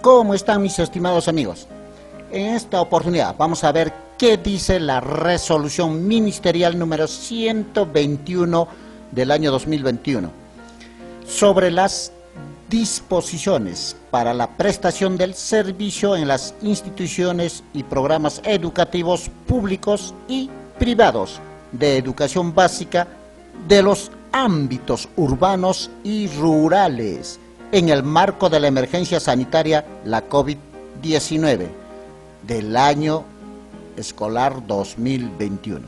¿Cómo están mis estimados amigos? En esta oportunidad vamos a ver qué dice la resolución ministerial número 121 del año 2021 sobre las disposiciones para la prestación del servicio en las instituciones y programas educativos públicos y privados de educación básica de los ámbitos urbanos y rurales en el marco de la emergencia sanitaria, la COVID-19, del año escolar 2021.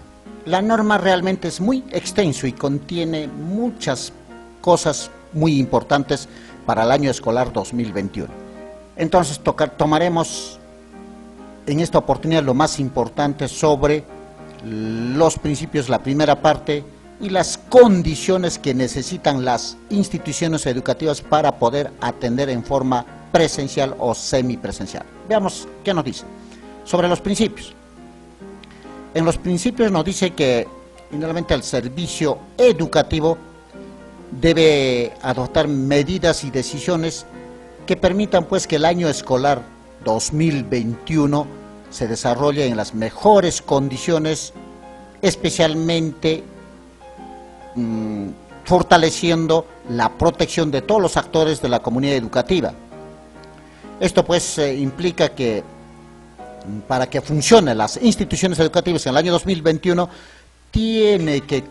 La norma realmente es muy extenso y contiene muchas cosas muy importantes para el año escolar 2021. Entonces tomaremos en esta oportunidad lo más importante sobre los principios, la primera parte, y las condiciones que necesitan las instituciones educativas para poder atender en forma presencial o semipresencial. Veamos qué nos dice sobre los principios. En los principios nos dice que finalmente el servicio educativo debe adoptar medidas y decisiones que permitan pues que el año escolar 2021 se desarrolle en las mejores condiciones, especialmente fortaleciendo la protección de todos los actores de la comunidad educativa. Esto pues implica que para que funcionen las instituciones educativas en el año 2021 tiene que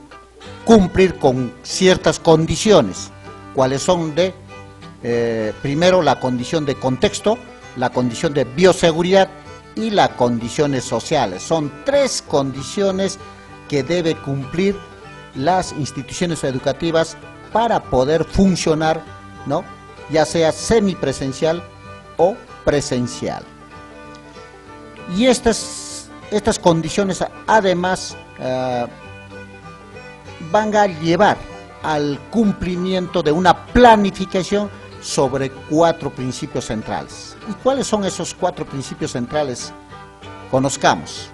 cumplir con ciertas condiciones, cuáles son primero la condición de contexto, la condición de bioseguridad y las condiciones sociales. Son tres condiciones que debe cumplir las instituciones educativas para poder funcionar, ¿no?, ya sea semipresencial o presencial. Y estas condiciones además van a llevar al cumplimiento de una planificación sobre 4 principios centrales. ¿Y cuáles son esos 4 principios centrales? Conozcamos.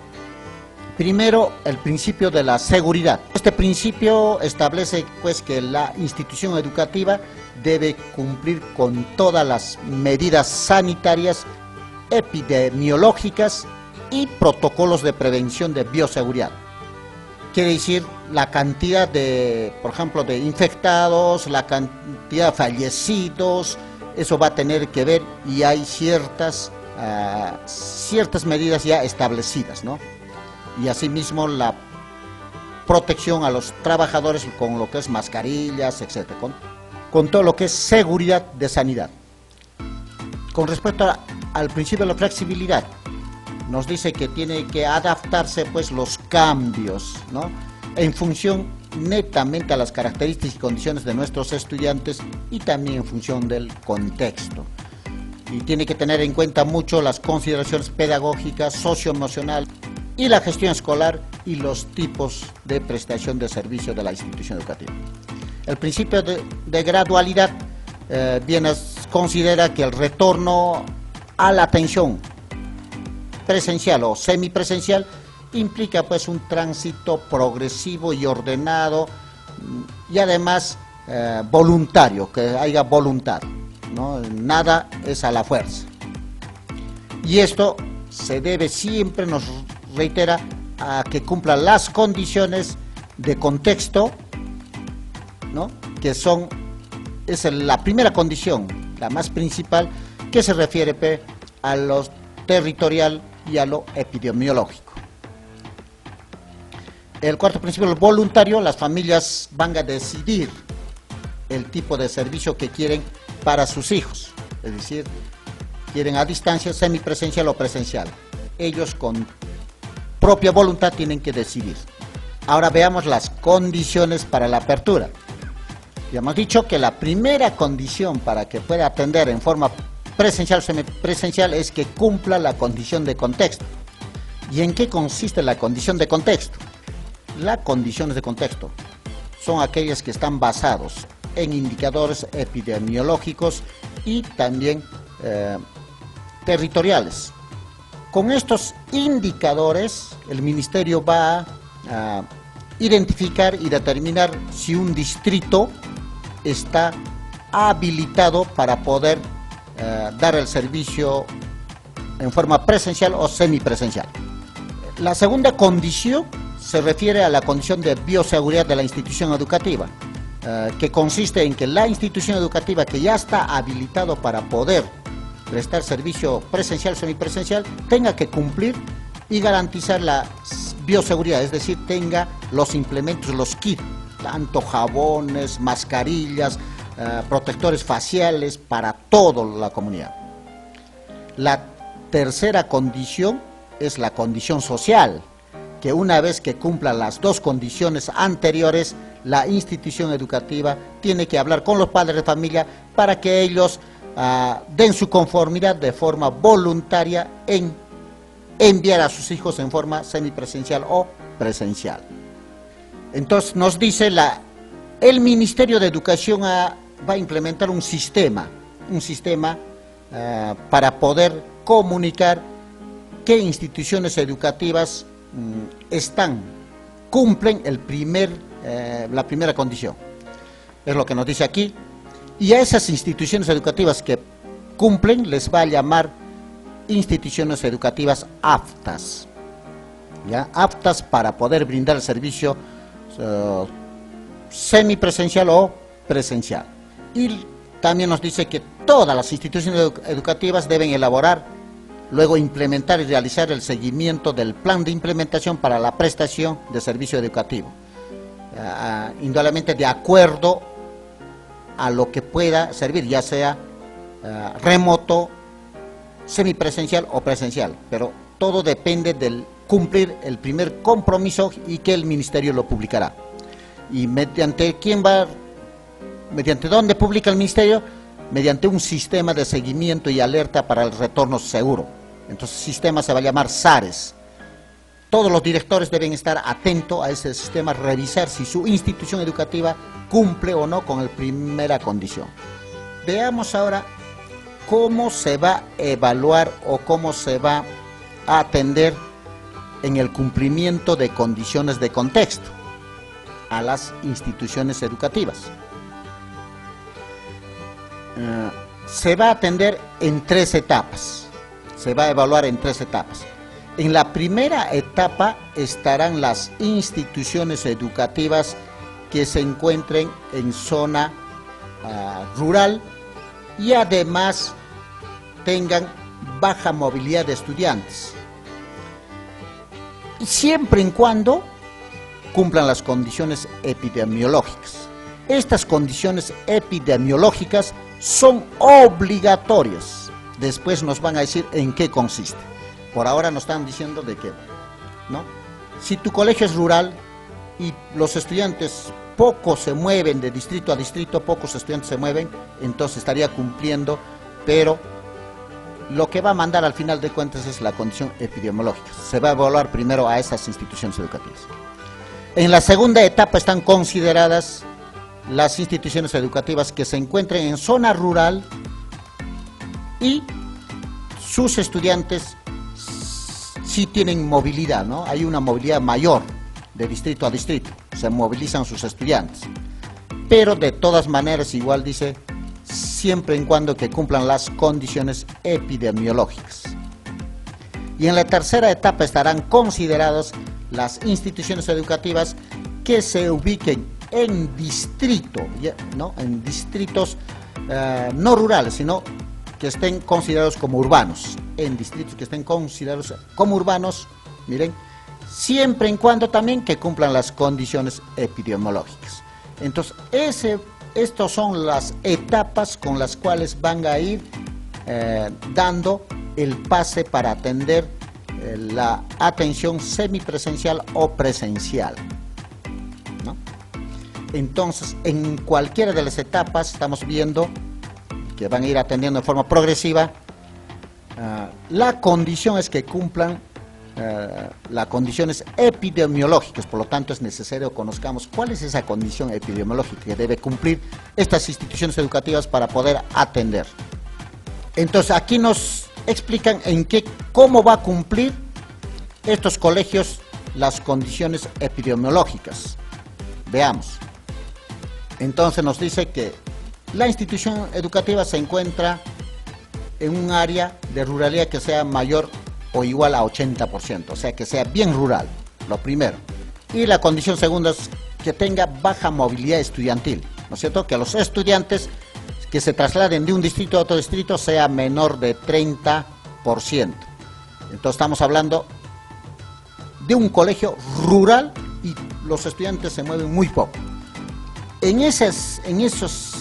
Primero, el principio de la seguridad. Este principio establece pues que la institución educativa debe cumplir con todas las medidas sanitarias, epidemiológicas y protocolos de prevención de bioseguridad. Quiere decir la cantidad de, por ejemplo, de infectados, la cantidad de fallecidos, eso va a tener que ver, y hay ciertas medidas ya establecidas, ¿no? Y asimismo la protección a los trabajadores con lo que es mascarillas, etcétera, con todo lo que es seguridad de sanidad. Con respecto al principio de la flexibilidad, nos dice que tiene que adaptarse pues los cambios, ¿no?, en función netamente a las características y condiciones de nuestros estudiantes y también en función del contexto. Y tiene que tener en cuenta mucho las consideraciones pedagógicas, socioemocionales y la gestión escolar y los tipos de prestación de servicio de la institución educativa. El principio de gradualidad considera que el retorno a la atención presencial o semipresencial implica pues un tránsito progresivo y ordenado y además voluntario, que haya voluntad, ¿no? Nada es a la fuerza. Y esto se debe siempre, nos reitera, a que cumpla las condiciones de contexto, ¿no?, que es la primera condición, la más principal, que se refiere a lo territorial y a lo epidemiológico. El cuarto principio, el voluntario, las familias van a decidir el tipo de servicio que quieren para sus hijos, es decir, quieren a distancia, semipresencial o presencial. Ellos con propia voluntad tienen que decidir. Ahora veamos las condiciones para la apertura. Ya hemos dicho que la primera condición para que pueda atender en forma presencial o semipresencial es que cumpla la condición de contexto. ¿Y en qué consiste la condición de contexto? Las condiciones de contexto son aquellas que están basados en indicadores epidemiológicos y también territoriales. Con estos indicadores, el Ministerio va a identificar y determinar si un distrito está habilitado para poder dar el servicio en forma presencial o semipresencial. La segunda condición se refiere a la condición de bioseguridad de la institución educativa, que consiste en que la institución educativa que ya está habilitado para poder prestar servicio presencial o semipresencial tenga que cumplir y garantizar la bioseguridad, es decir, tenga los implementos, los kits, tanto jabones, mascarillas, protectores faciales para toda la comunidad. La tercera condición es la condición social, que una vez que cumpla las dos condiciones anteriores, la institución educativa tiene que hablar con los padres de familia para que ellos den su conformidad de forma voluntaria en enviar a sus hijos en forma semipresencial o presencial. Entonces nos dice el Ministerio de Educación va a implementar un sistema para poder comunicar qué instituciones educativas cumplen la primera condición. Es lo que nos dice aquí. Y a esas instituciones educativas que cumplen les va a llamar instituciones educativas aptas, ¿ya? Aptas para poder brindar el servicio semipresencial o presencial. Y también nos dice que todas las instituciones educativas deben elaborar, luego implementar y realizar el seguimiento del plan de implementación para la prestación de servicio educativo, indudablemente de acuerdo a lo que pueda servir, ya sea remoto, semipresencial o presencial, pero todo depende del cumplir el primer compromiso y que el ministerio lo publicará. ¿Y mediante dónde publica el ministerio? Mediante un sistema de seguimiento y alerta para el retorno seguro. Entonces el sistema se va a llamar SARES. Todos los directores deben estar atentos a ese sistema, revisar si su institución educativa cumple o no con la primera condición. Veamos ahora cómo se va a evaluar o cómo se va a atender en el cumplimiento de condiciones de contexto a las instituciones educativas. Se va a atender en 3 etapas, se va a evaluar en 3 etapas. En la primera etapa estarán las instituciones educativas que se encuentren en zona rural y además tengan baja movilidad de estudiantes, y siempre y cuando cumplan las condiciones epidemiológicas. Estas condiciones epidemiológicas son obligatorias. Después nos van a decir en qué consiste. Por ahora nos están diciendo de que, ¿no? Si tu colegio es rural y los estudiantes pocos se mueven de distrito a distrito, pocos estudiantes se mueven, entonces estaría cumpliendo, pero lo que va a mandar al final de cuentas es la condición epidemiológica. Se va a evaluar primero a esas instituciones educativas. En la segunda etapa están consideradas las instituciones educativas que se encuentren en zona rural y sus estudiantes sí tienen movilidad, ¿no? Hay una movilidad mayor de distrito a distrito, se movilizan sus estudiantes, pero de todas maneras igual dice, siempre y cuando que cumplan las condiciones epidemiológicas. Y en la tercera etapa estarán consideradas las instituciones educativas que se ubiquen en distrito, ¿no? En distritos no rurales, sino que estén considerados como urbanos, en distritos que estén considerados como urbanos, miren, siempre y cuando también que cumplan las condiciones epidemiológicas. Entonces, estas son las etapas con las cuales van a ir dando el pase para atender la atención semipresencial o presencial, ¿no? Entonces, en cualquiera de las etapas estamos viendo que van a ir atendiendo de forma progresiva. La condición es que cumplan las condiciones epidemiológicas, por lo tanto es necesario que conozcamos cuál es esa condición epidemiológica que debe cumplir estas instituciones educativas para poder atender. Entonces aquí nos explican cómo va a cumplir estos colegios las condiciones epidemiológicas. Veamos. Entonces nos dice que la institución educativa se encuentra en un área de ruralidad que sea mayor o igual a 80%, o sea, que sea bien rural, lo primero. Y la condición segunda es que tenga baja movilidad estudiantil, ¿no es cierto? Que los estudiantes que se trasladen de un distrito a otro distrito sea menor de 30%. Entonces estamos hablando de un colegio rural y los estudiantes se mueven muy poco. En esas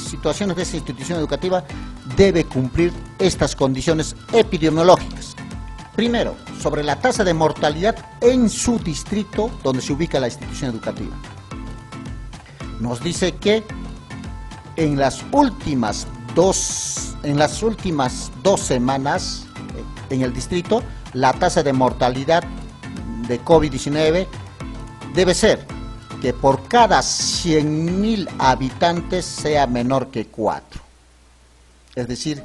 situaciones de esa institución educativa debe cumplir estas condiciones epidemiológicas. Primero, sobre la tasa de mortalidad en su distrito donde se ubica la institución educativa. Nos dice que en las últimas dos semanas en el distrito, la tasa de mortalidad de COVID-19 debe ser que por cada 100.000 habitantes sea menor que 4. Es decir,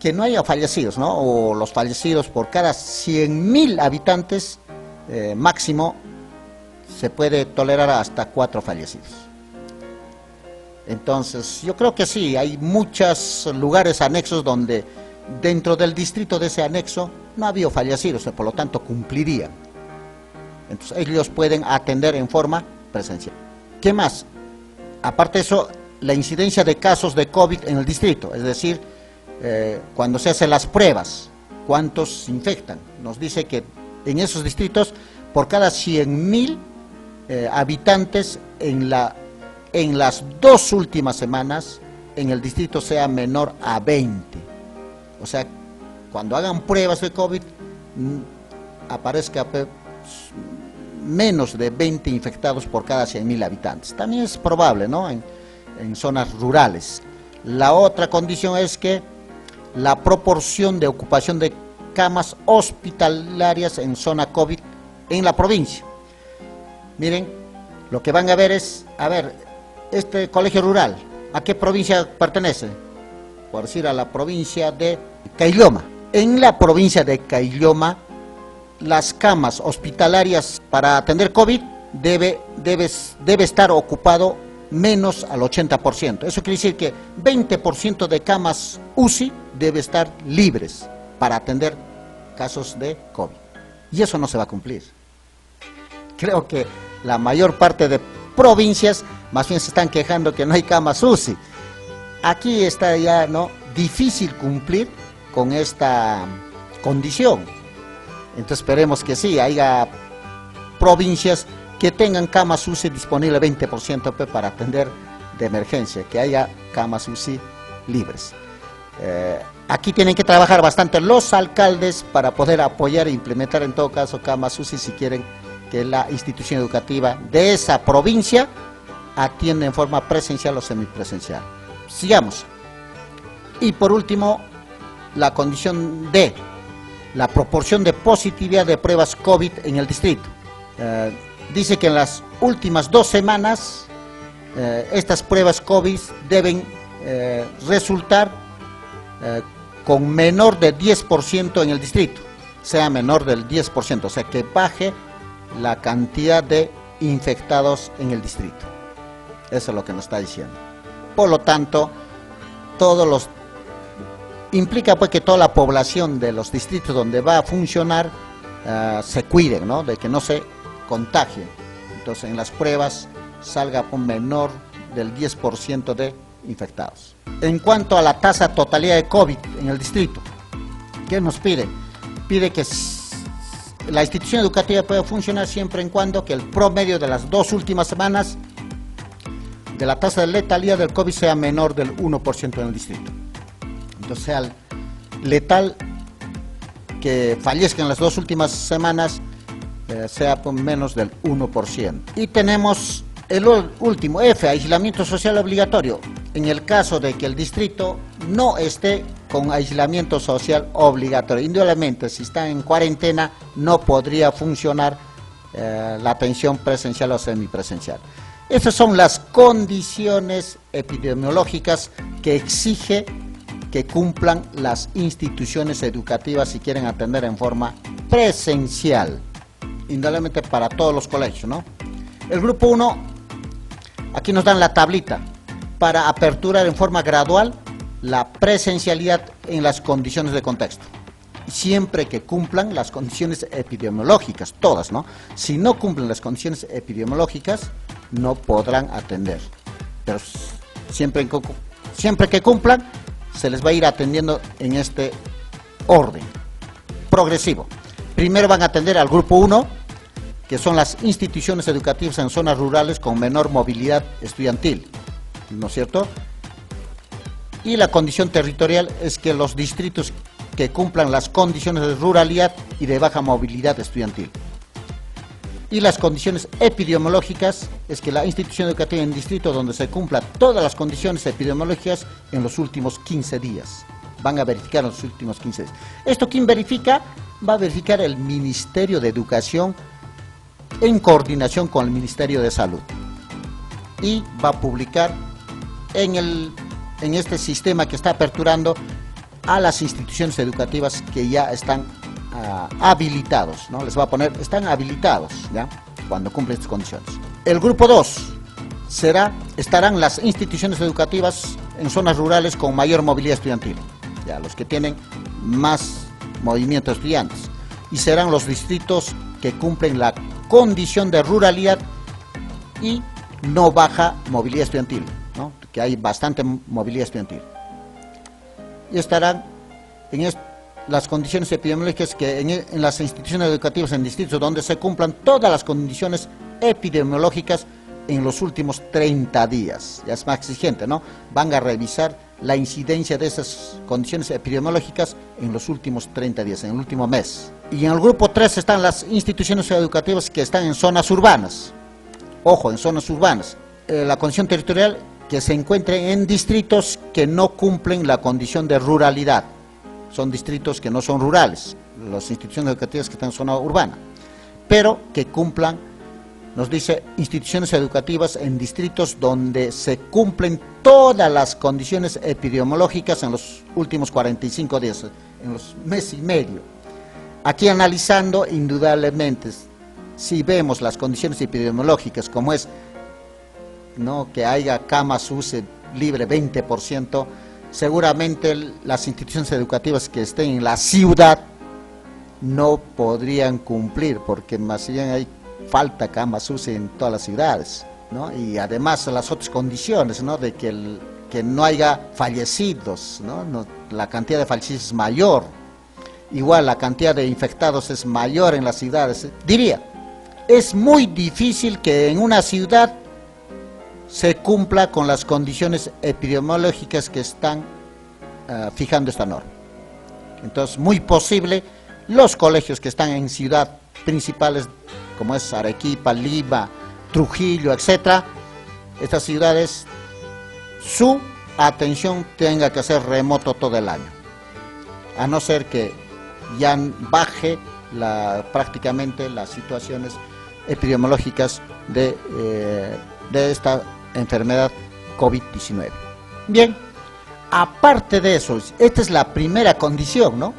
que no haya fallecidos, ¿no? O los fallecidos por cada 100.000 habitantes, máximo se puede tolerar hasta 4 fallecidos. Entonces, yo creo que sí, hay muchos lugares anexos donde dentro del distrito de ese anexo no ha habido fallecidos, por lo tanto cumplirían. Entonces ellos pueden atender en forma presencial. ¿Qué más? Aparte de eso, la incidencia de casos de COVID en el distrito, es decir, cuando se hacen las pruebas, cuántos se infectan. Nos dice que en esos distritos, por cada 100.000 habitantes en las 2 últimas semanas, en el distrito sea menor a 20. O sea, cuando hagan pruebas de COVID, aparezca menos de 20 infectados por cada 100.000 habitantes. También es probable, ¿no? En zonas rurales. La otra condición es que la proporción de ocupación de camas hospitalarias en zona COVID en la provincia. Miren, lo que van a ver es, este colegio rural, ¿a qué provincia pertenece? Por decir, a la provincia de Caylloma. En la provincia de Caylloma, las camas hospitalarias para atender COVID debe estar ocupado menos al 80%. Eso quiere decir que 20% de camas UCI debe estar libres para atender casos de COVID. Y eso no se va a cumplir. Creo que la mayor parte de provincias más bien se están quejando que no hay camas UCI. Aquí está ya difícil cumplir con esta condición. Entonces esperemos que sí, haya provincias que tengan camas UCI disponibles 20% para atender de emergencia, que haya camas UCI libres. Aquí tienen que trabajar bastante los alcaldes para poder apoyar e implementar en todo caso camas UCI si quieren que la institución educativa de esa provincia atienda en forma presencial o semipresencial. Sigamos. Y por último, la condición D, la proporción de positividad de pruebas COVID en el distrito. Dice que en las últimas 2 semanas estas pruebas COVID deben resultar con menor de 10% en el distrito, sea menor del 10%, o sea que baje la cantidad de infectados en el distrito. Eso es lo que nos está diciendo. Por lo tanto, implica pues que toda la población de los distritos donde va a funcionar se cuiden, ¿no? De que no se contagien. Entonces en las pruebas salga un menor del 10% de infectados. En cuanto a la tasa totalidad de COVID en el distrito, ¿qué nos pide? Pide que la institución educativa pueda funcionar siempre en cuando que el promedio de las 2 últimas semanas de la tasa de letalidad del COVID sea menor del 1% en el distrito. Entonces sea letal que fallezca en las 2 últimas semanas sea por menos del 1%. Y tenemos el último, F, aislamiento social obligatorio. En el caso de que el distrito no esté con aislamiento social obligatorio, indudablemente si está en cuarentena no podría funcionar la atención presencial o semipresencial. Esas son las condiciones epidemiológicas que exige que cumplan las instituciones educativas si quieren atender en forma presencial, indudablemente para todos los colegios, ¿no? El grupo 1, aquí nos dan la tablita para aperturar en forma gradual la presencialidad en las condiciones de contexto, siempre que cumplan las condiciones epidemiológicas, todas, ¿no? Si no cumplen las condiciones epidemiológicas, no podrán atender, pero siempre que cumplan, se les va a ir atendiendo en este orden progresivo. Primero van a atender al grupo 1, que son las instituciones educativas en zonas rurales con menor movilidad estudiantil, ¿no es cierto? Y la condición territorial es que los distritos que cumplan las condiciones de ruralidad y de baja movilidad estudiantil. Y las condiciones epidemiológicas es que la institución educativa en distrito donde se cumplan todas las condiciones epidemiológicas en los últimos 15 días. Van a verificar en los últimos 15 días. ¿Esto quién verifica? Va a verificar el Ministerio de Educación en coordinación con el Ministerio de Salud. Y va a publicar en este sistema que está aperturando a las instituciones educativas que ya están habilitados, ¿no? Les va a poner, están habilitados, ¿ya? Cuando cumplen estas condiciones. El grupo 2 estarán las instituciones educativas en zonas rurales con mayor movilidad estudiantil, ya, los que tienen más movimiento de estudiantes, y serán los distritos que cumplen la condición de ruralidad y no baja movilidad estudiantil, ¿no? Que hay bastante movilidad estudiantil. Y estarán en las condiciones epidemiológicas que en las instituciones educativas en distritos donde se cumplan todas las condiciones epidemiológicas en los últimos 30 días. Ya es más exigente, ¿no? Van a revisar la incidencia de esas condiciones epidemiológicas en los últimos 30 días, en el último mes. Y en el grupo 3 están las instituciones educativas que están en zonas urbanas. Ojo, en zonas urbanas. La condición territorial que se encuentren en distritos que no cumplen la condición de ruralidad. Son distritos que no son rurales, las instituciones educativas que están en zona urbana, pero que cumplan, nos dice, instituciones educativas en distritos donde se cumplen todas las condiciones epidemiológicas en los últimos 45 días, en los mes y medio. Aquí analizando, indudablemente, si vemos las condiciones epidemiológicas, como es, ¿no?, que haya camas UCI libre 20%, seguramente las instituciones educativas que estén en la ciudad no podrían cumplir, porque más bien hay falta camas UCI en todas las ciudades, ¿no? Y además las otras condiciones, ¿no?, de que no haya fallecidos, ¿no? La cantidad de fallecidos es mayor, igual la cantidad de infectados es mayor en las ciudades. Diría, es muy difícil que en una ciudad se cumpla con las condiciones epidemiológicas que están fijando esta norma. Entonces, muy posible, los colegios que están en ciudades principales, como es Arequipa, Lima, Trujillo, etcétera, estas ciudades, su atención tenga que ser remoto todo el año, a no ser que ya baje prácticamente las situaciones epidemiológicas de esta enfermedad COVID-19. Bien, aparte de eso, esta es la primera condición, ¿no?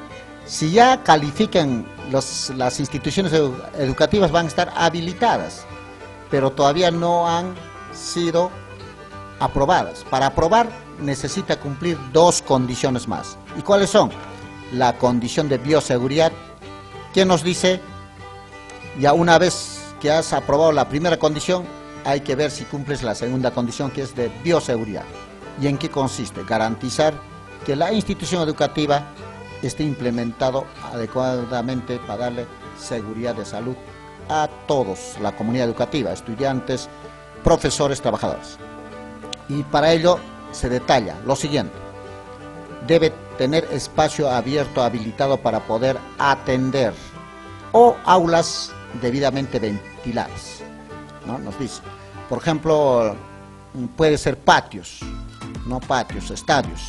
Si ya califican las instituciones educativas, van a estar habilitadas, pero todavía no han sido aprobadas. Para aprobar necesita cumplir dos condiciones más. ¿Y cuáles son? La condición de bioseguridad, que nos dice, ya una vez que has aprobado la primera condición, hay que ver si cumples la segunda condición, que es de bioseguridad. ¿Y en qué consiste? Garantizar que la institución educativa esté implementado adecuadamente para darle seguridad de salud a todos, la comunidad educativa, estudiantes, profesores, trabajadores. Y para ello se detalla lo siguiente: debe tener espacio abierto habilitado para poder atender, o aulas debidamente ventiladas, ¿no? Nos dice, por ejemplo, puede ser patios, no patios, estadios,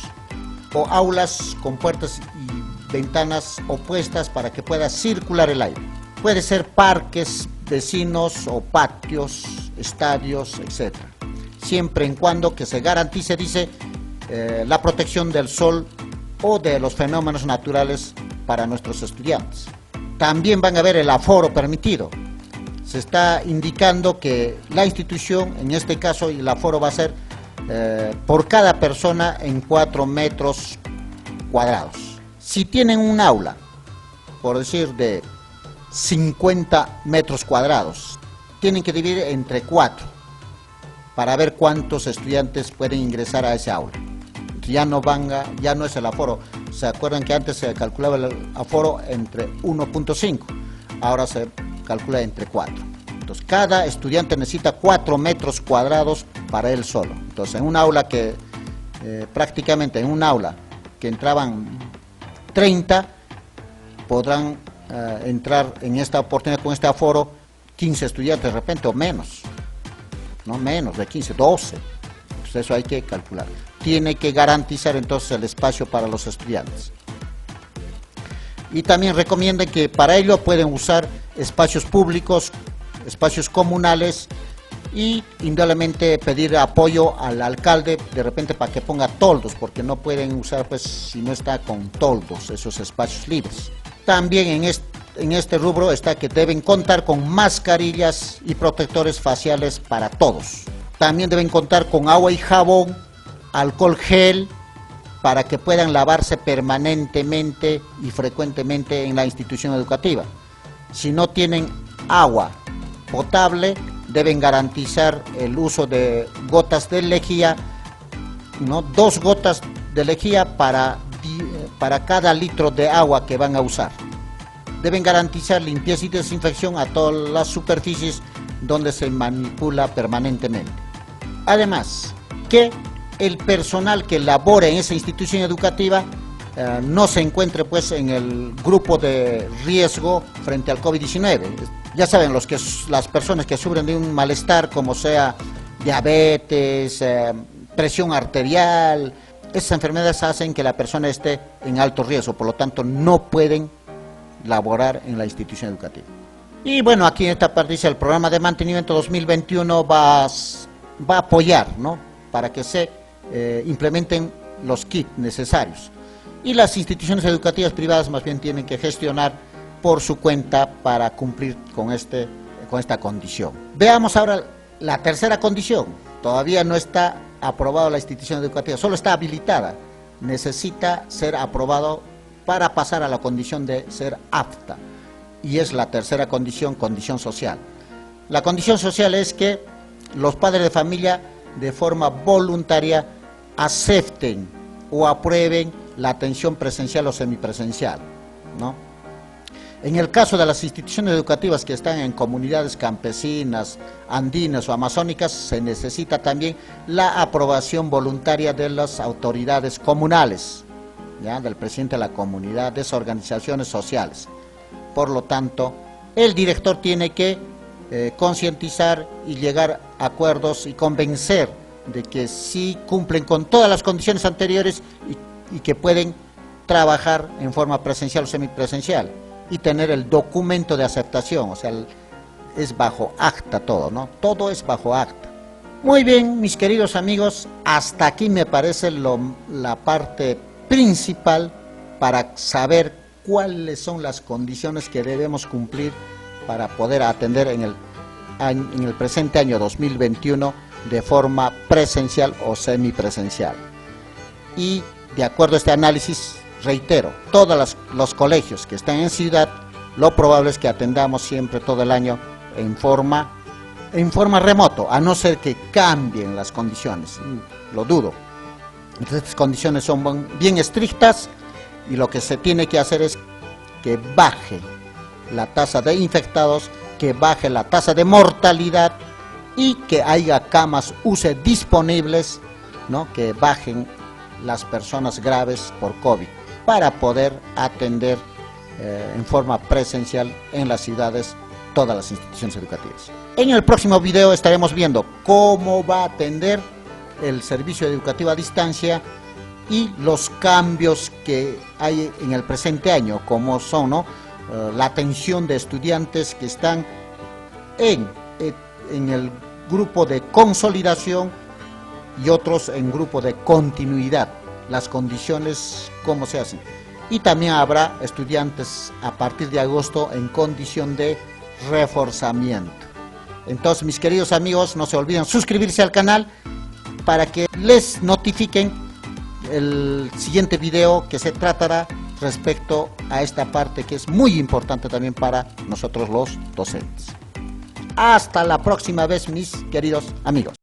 o aulas con puertas y ventanas opuestas para que pueda circular el aire. Puede ser parques vecinos o patios, estadios, etc. Siempre en cuando que se garantice, dice, la protección del sol o de los fenómenos naturales para nuestros estudiantes. También van a ver el aforo permitido. Se está indicando que la institución, en este caso, el aforo va a ser por cada persona en 4 metros cuadrados. Si tienen un aula, por decir, de 50 metros cuadrados, tienen que dividir entre 4 para ver cuántos estudiantes pueden ingresar a ese aula. Ya no es el aforo. ¿Se acuerdan que antes se calculaba el aforo entre 1.5? Ahora se calcula entre 4. Entonces, cada estudiante necesita 4 metros cuadrados para él solo. Entonces, en un aula que, prácticamente en un aula que entraban 30, podrán entrar en esta oportunidad con este aforo 15 estudiantes de repente o menos. No menos de 15, 12. Entonces, eso hay que calcular. Tiene que garantizar entonces el espacio para los estudiantes. Y también recomiendan que para ello pueden usar espacios públicos, espacios comunales, y indudablemente pedir apoyo al alcalde de repente para que ponga toldos, porque no pueden usar, pues, si no está con toldos esos espacios libres. También en este rubro está que deben contar con mascarillas y protectores faciales para todos. También deben contar con agua y jabón, alcohol gel, para que puedan lavarse permanentemente y frecuentemente en la institución educativa. Si no tienen agua potable, deben garantizar el uso de gotas de lejía, ¿no? 2 gotas de lejía para cada litro de agua que van a usar. Deben garantizar limpieza y desinfección a todas las superficies donde se manipula permanentemente. Además, que el personal que labore en esa institución educativa no se encuentre, pues, en el grupo de riesgo frente al COVID-19. Ya saben, las personas que sufren de un malestar, como sea diabetes, presión arterial, esas enfermedades hacen que la persona esté en alto riesgo, por lo tanto no pueden laborar en la institución educativa. Y bueno, aquí en esta parte dice: el programa de mantenimiento 2021 va a apoyar, ¿no?, para que se implementen los kits necesarios. Y las instituciones educativas privadas más bien tienen que gestionar por su cuenta para cumplir con esta condición. Veamos ahora la tercera condición. Todavía no está aprobada la institución educativa, solo está habilitada. Necesita ser aprobado para pasar a la condición de ser apta. Y es la tercera condición, condición social. La condición social es que los padres de familia de forma voluntaria acepten o aprueben la atención presencial o semipresencial, ¿no? En el caso de las instituciones educativas que están en comunidades campesinas, andinas o amazónicas, se necesita también la aprobación voluntaria de las autoridades comunales, ¿ya?, del presidente de la comunidad, de esas organizaciones sociales. Por lo tanto, el director tiene que concientizar y llegar a acuerdos y convencer de que sí cumplen con todas las condiciones anteriores y que pueden trabajar en forma presencial o semipresencial y tener el documento de aceptación, o sea, es bajo acta todo, ¿no? Todo es bajo acta. Muy bien, mis queridos amigos, hasta aquí me parece la parte principal para saber cuáles son las condiciones que debemos cumplir para poder atender en el presente año 2021 de forma presencial o semipresencial. Y de acuerdo a este análisis, reitero, todos los colegios que están en ciudad, lo probable es que atendamos siempre todo el año en forma remoto, a no ser que cambien las condiciones, lo dudo. Entonces, estas condiciones son bien estrictas y lo que se tiene que hacer es que baje la tasa de infectados, que baje la tasa de mortalidad y que haya camas UCI disponibles, ¿no?, que bajen las personas graves por COVID para poder atender en forma presencial en las ciudades todas las instituciones educativas. En el próximo video estaremos viendo cómo va a atender el servicio educativo a distancia y los cambios que hay en el presente año, como son, ¿no?, la atención de estudiantes que están en el grupo de consolidación y otros en grupo de continuidad, las condiciones, cómo se hacen. Y también habrá estudiantes a partir de agosto en condición de reforzamiento. Entonces, mis queridos amigos, no se olviden suscribirse al canal para que les notifiquen el siguiente video que se tratará respecto a esta parte que es muy importante también para nosotros los docentes. Hasta la próxima vez, mis queridos amigos.